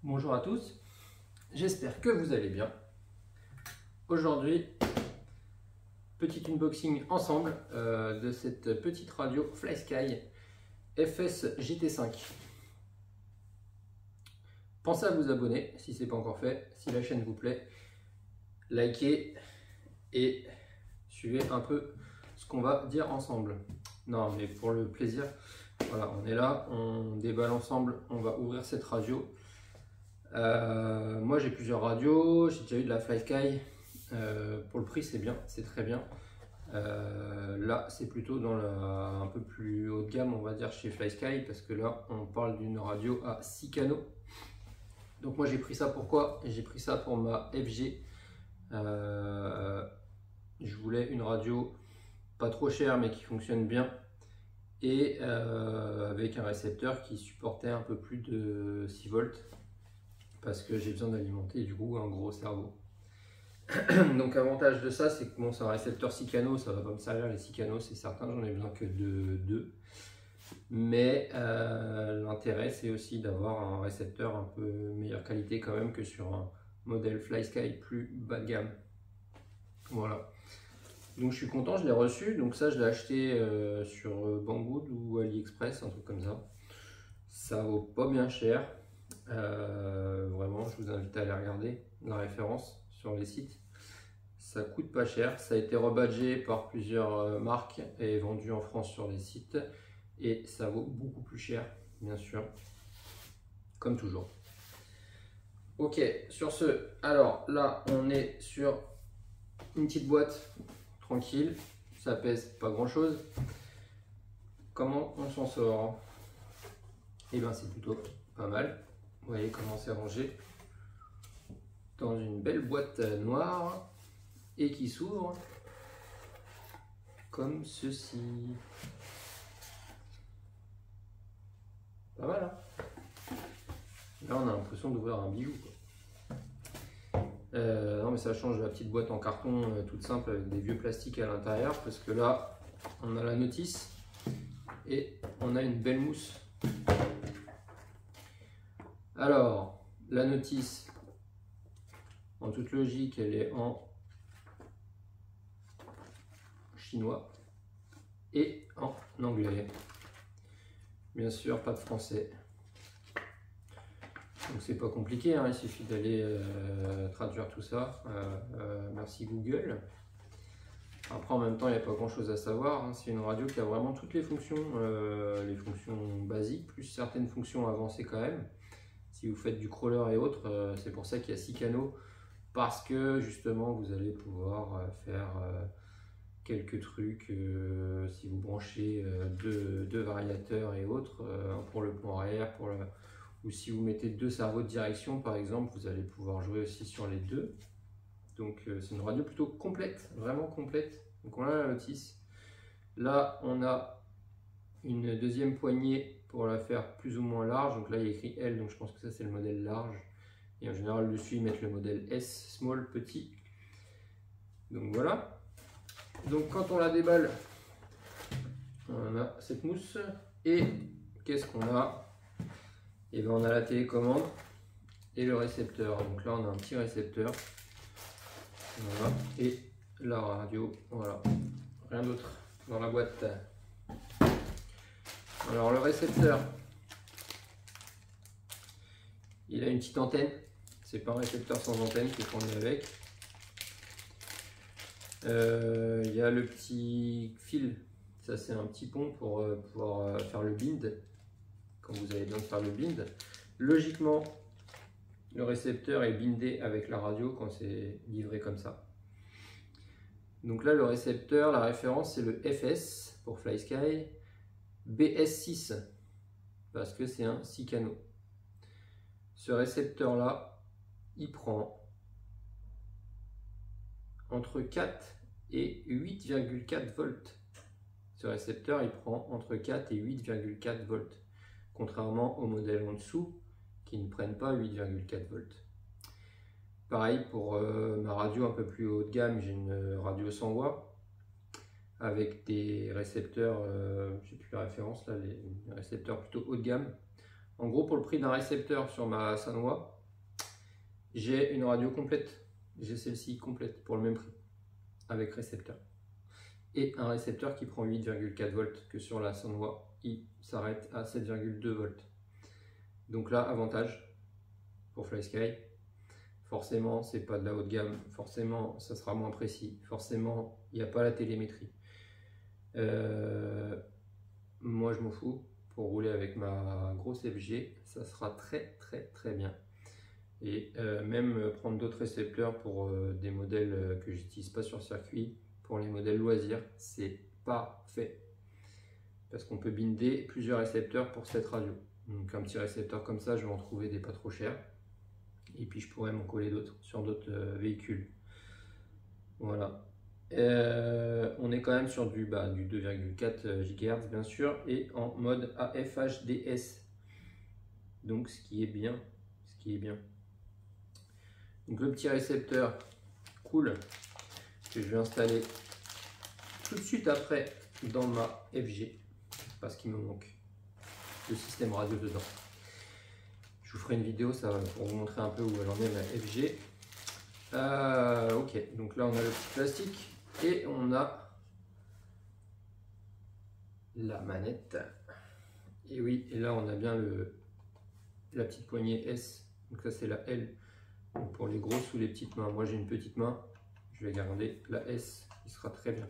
Bonjour à tous, j'espère que vous allez bien. Aujourd'hui, petit unboxing ensemble de cette petite radio FlySky FS GT5. Pensez à vous abonner si ce n'est pas encore fait, si la chaîne vous plaît, likez et suivez un peu ce qu'on va dire ensemble. Non mais pour le plaisir, voilà, on est là, on déballe ensemble, on va ouvrir cette radio. Moi j'ai plusieurs radios, j'ai déjà eu de la FlySky, pour le prix c'est bien, c'est très bien. Là c'est plutôt dans un peu plus haut de gamme on va dire chez FlySky, parce que là on parle d'une radio à 6 canaux. Donc moi j'ai pris ça pourquoi? J'ai pris ça pour ma FG. Je voulais une radio pas trop chère mais qui fonctionne bien et avec un récepteur qui supportait un peu plus de 6 volts. Parce que j'ai besoin d'alimenter du coup un gros cerveau. Donc avantage de ça, c'est que bon, c'est un récepteur 6 canaux, ça va pas me servir les 6 canaux, c'est certain, j'en ai besoin que de 2. Mais l'intérêt c'est aussi d'avoir un récepteur un peu meilleure qualité quand même que sur un modèle FlySky plus bas de gamme. Voilà. Donc je suis content, je l'ai reçu, donc ça je l'ai acheté sur Banggood ou AliExpress, un truc comme ça. Ça vaut pas bien cher. Vraiment, je vous invite à aller regarder la référence sur les sites. Ça coûte pas cher. Ça a été rebadgé par plusieurs marques et vendu en France sur les sites. Et ça vaut beaucoup plus cher, bien sûr, comme toujours. Ok, sur ce, alors là, on est sur une petite boîte tranquille. Ça pèse pas grand chose. Comment on s'en sort? Et bien, c'est plutôt pas mal. Vous voyez comment c'est rangé dans une belle boîte noire et qui s'ouvre comme ceci. Pas mal, hein? Là, on a l'impression d'ouvrir un bijou, quoi. Non, mais ça change de la petite boîte en carton toute simple avec des vieux plastiques à l'intérieur, parce que là, on a la notice et on a une belle mousse. Alors, la notice, en toute logique, elle est en chinois et en anglais. Bien sûr, pas de français. Donc c'est pas compliqué, hein, il suffit d'aller traduire tout ça. Merci Google. Après en même temps, il n'y a pas grand chose à savoir. Hein. C'est une radio qui a vraiment toutes les fonctions basiques, plus certaines fonctions avancées quand même. Si vous faites du crawler et autres, c'est pour ça qu'il y a 6 canaux. Parce que justement, vous allez pouvoir faire quelques trucs si vous branchez deux variateurs et autres pour le plan arrière, ou si vous mettez 2 cerveaux de direction par exemple, vous allez pouvoir jouer aussi sur les deux. Donc c'est une radio plutôt complète, vraiment complète. Donc on a la notice. Là on a une deuxième poignée pour la faire plus ou moins large. Donc là il y a écrit L, donc je pense que ça c'est le modèle large. Et en général dessus ils mettent le modèle S, small, petit. Donc voilà. Donc quand on la déballe, on a cette mousse. Et qu'est-ce qu'on a? Et bien on a la télécommande et le récepteur. Donc là on a un petit récepteur. Voilà. Et la radio. Voilà. Rien d'autre dans la boîte. Alors le récepteur, il a une petite antenne. C'est pas un récepteur sans antenne qui est fourni avec. Il y a le petit fil. Ça c'est un petit pont pour pouvoir faire le bind. Quand vous avez besoin de faire le bind. Logiquement, le récepteur est bindé avec la radio quand c'est livré comme ça. Donc là, le récepteur, la référence, c'est le FS pour FlySky BS6 parce que c'est un 6 canaux. Ce récepteur-là, il prend entre 4 et 8,4 volts. Ce récepteur, il prend entre 4 et 8,4 volts. Contrairement aux modèles en dessous qui ne prennent pas 8,4 volts. Pareil pour ma radio un peu plus haut de gamme, j'ai une radio 100 watts avec des récepteurs, j'ai plus la référence là, les récepteurs plutôt haut de gamme. En gros, pour le prix d'un récepteur sur ma 100 watts, J'ai une radio complète, j'ai celle-ci complète pour le même prix, avec récepteur. Et un récepteur qui prend 8,4 volts, que sur la Sanwa, il s'arrête à 7,2 volts. Donc là, avantage pour FlySky. Forcément, c'est pas de la haute gamme, forcément, ça sera moins précis, forcément, il n'y a pas la télémétrie. Moi, je m'en fous. Pour rouler avec ma grosse FG, ça sera très bien. Et même prendre d'autres récepteurs pour des modèles que j'utilise pas sur circuit, pour les modèles loisirs, c'est parfait. Parce qu'on peut binder plusieurs récepteurs pour cette radio. Donc un petit récepteur comme ça, je vais en trouver des pas trop chers. Et puis je pourrais m'en coller d'autres sur d'autres véhicules. Voilà. On est quand même sur du 2,4 GHz bien sûr et en mode AFHDS. Donc ce qui est bien. Donc le petit récepteur cool que je vais installer tout de suite après dans ma FG parce qu'il me manque le système radio dedans. Je vous ferai une vidéo ça pour vous montrer un peu où elle en est ma FG. Ok, donc là on a le petit plastique et on a la manette. Et oui, et là on a bien la petite poignée S. Donc ça c'est la L. Donc pour les grosses ou les petites mains. Moi j'ai une petite main, je vais garder la S, qui sera très bien.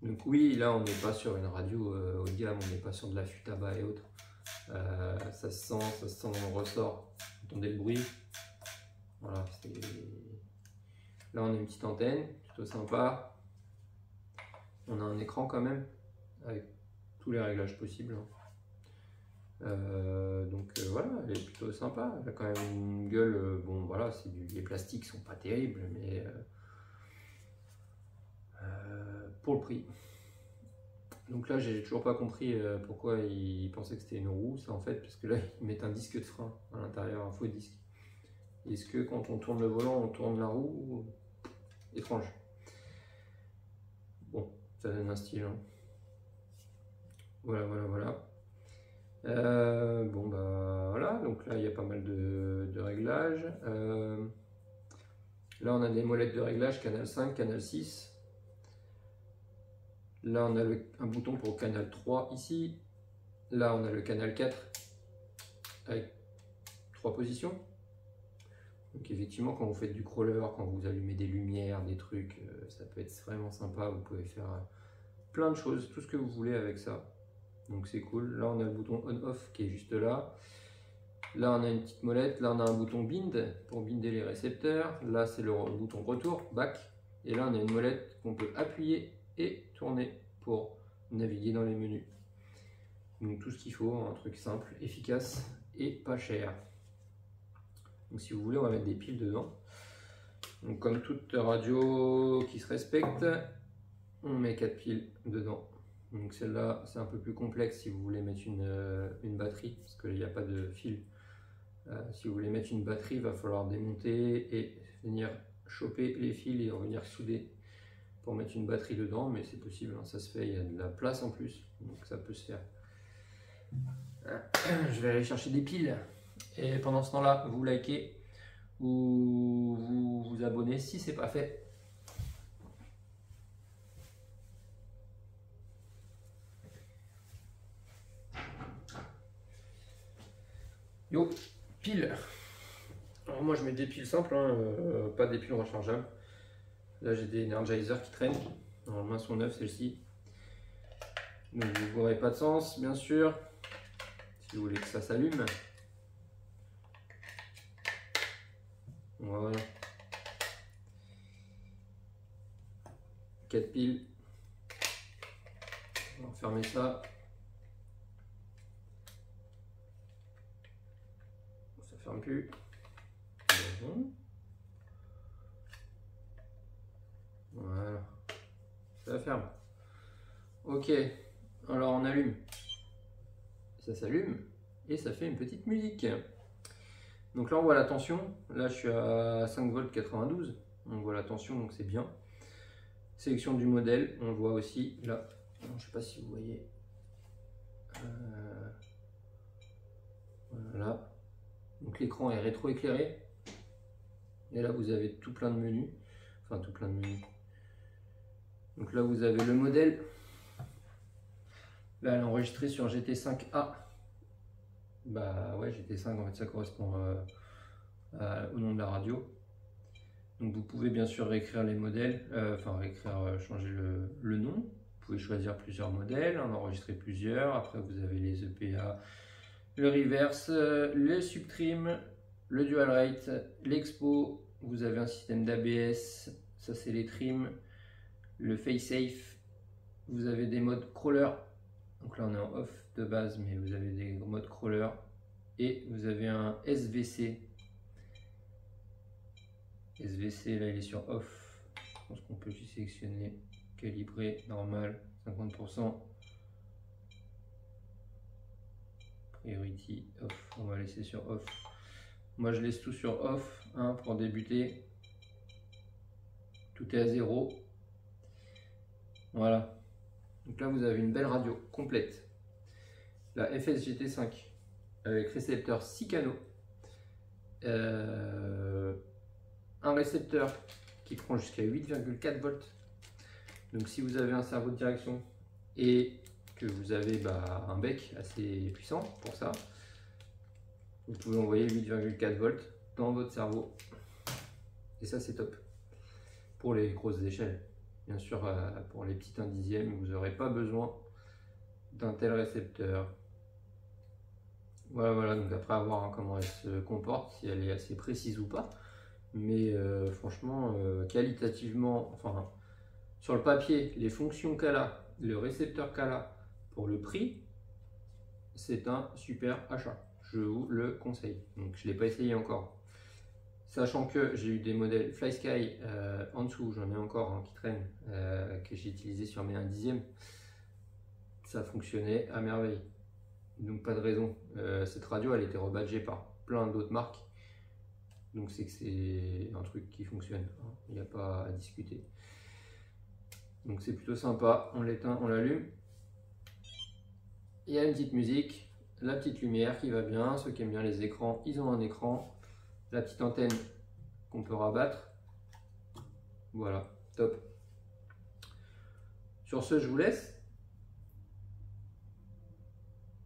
Donc oui, là on n'est pas sur une radio haut de gamme, on n'est pas sur de la Futaba et autres. Ça se sent dans le ressort. Vous entendez le bruit. Voilà, là on a une petite antenne, plutôt sympa. On a un écran quand même, avec tous les réglages possibles. Donc voilà, elle est plutôt sympa. Elle a quand même une gueule, bon voilà, les plastiques sont pas terribles, mais pour le prix. Donc là, j'ai toujours pas compris pourquoi ils pensaient que c'était une roue, ça en fait, parce que là, ils mettent un disque de frein à l'intérieur, un faux disque. Est-ce que quand on tourne le volant, on tourne la roue? Étrange. Bon, ça donne un style. Hein. Voilà. Bon bah voilà, donc là il y a pas mal de réglages. Là on a des molettes de réglage, canal 5, canal 6. Là on a un bouton pour le canal 3 ici. Là on a le canal 4 avec 3 positions. Donc effectivement quand vous faites du crawler, quand vous allumez des lumières, des trucs, ça peut être vraiment sympa. Vous pouvez faire plein de choses, tout ce que vous voulez avec ça. Donc c'est cool. Là on a le bouton on-off qui est juste là. Là on a une petite molette. Là on a un bouton bind pour binder les récepteurs. Là c'est le bouton retour, back. Et là on a une molette qu'on peut appuyer et tourner pour naviguer dans les menus. Donc tout ce qu'il faut, un truc simple, efficace et pas cher. Donc si vous voulez on va mettre des piles dedans. Donc comme toute radio qui se respecte, on met 4 piles dedans. Donc celle-là, c'est un peu plus complexe si vous voulez mettre une batterie, parce qu'il n'y a pas de fil. Si vous voulez mettre une batterie, il va falloir démonter et venir choper les fils et revenir souder pour mettre une batterie dedans, mais c'est possible, hein, ça se fait, il y a de la place en plus, donc ça peut se faire. Je vais aller chercher des piles, et pendant ce temps-là, vous likez ou vous abonnez si c'est pas fait. Yo, piles. Alors moi je mets des piles simples, hein, pas des piles rechargeables. Là j'ai des Energizer qui traînent. Normalement elles sont neuves celles-ci. Donc vous n'aurez pas de sens bien sûr. Si vous voulez que ça s'allume. Voilà. 4 piles. On va fermer ça. Ça ferme plus. Bon. Voilà. Ça ferme. Ok. Alors on allume. Ça s'allume et ça fait une petite musique. Donc là on voit la tension. Là je suis à 5 volts 92. On voit la tension donc c'est bien. Sélection du modèle, on le voit aussi là. Je ne sais pas si vous voyez. Voilà. Donc l'écran est rétro-éclairé. Et là, vous avez tout plein de menus. Enfin, tout plein de menus. Donc là, vous avez le modèle. Là, elle est enregistrée sur GT5A. Bah ouais, GT5, en fait, ça correspond au nom de la radio. Donc vous pouvez bien sûr réécrire les modèles, changer le nom. Vous pouvez choisir plusieurs modèles, en enregistrer plusieurs. Après, vous avez les EPA, le reverse, le subtrim, le dual rate, l'expo. Vous avez un système d'ABS, ça c'est les trims, le face safe. Vous avez des modes crawler. Donc là on est en off de base, mais vous avez des modes crawler. Et vous avez un SVC. SVC, là il est sur off. Je pense qu'on peut juste sélectionner calibré, normal, 50%. Priority, off. On va laisser sur off. Moi je laisse tout sur off pour débuter. Tout est à 0. Voilà. Donc là vous avez une belle radio complète. La FS GT5 avec récepteur 6 canaux. Un récepteur qui prend jusqu'à 8,4 volts. Donc si vous avez un cerveau de direction et que vous avez un bec assez puissant pour ça, vous pouvez envoyer 8,4 volts dans votre cerveau. Et ça c'est top. Pour les grosses échelles. Bien sûr, pour les petites 1 dixième, vous n'aurez pas besoin d'un tel récepteur. Voilà, donc après à voir comment elle se comporte, si elle est assez précise ou pas. Mais franchement, qualitativement, enfin, sur le papier, les fonctions qu'elle a, le récepteur qu'elle a pour le prix, c'est un super achat. Je vous le conseille. Donc je ne l'ai pas essayé encore. Sachant que j'ai eu des modèles FlySky en dessous, j'en ai encore qui traînent, que j'ai utilisé sur mes 1 dixième. Ça fonctionnait à merveille. Donc pas de raison. Cette radio, elle était rebadgée par plein d'autres marques. Donc c'est que c'est un truc qui fonctionne. Il n'y a pas à discuter. Donc c'est plutôt sympa. On l'éteint, on l'allume. Il y a une petite musique, la petite lumière qui va bien. Ceux qui aiment bien les écrans, ils ont un écran. La petite antenne qu'on peut rabattre. Voilà, top. Sur ce, je vous laisse.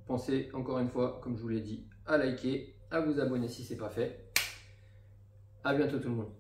Pensez encore une fois, comme je vous l'ai dit, à liker, à vous abonner si ce n'est pas fait. À bientôt tout le monde.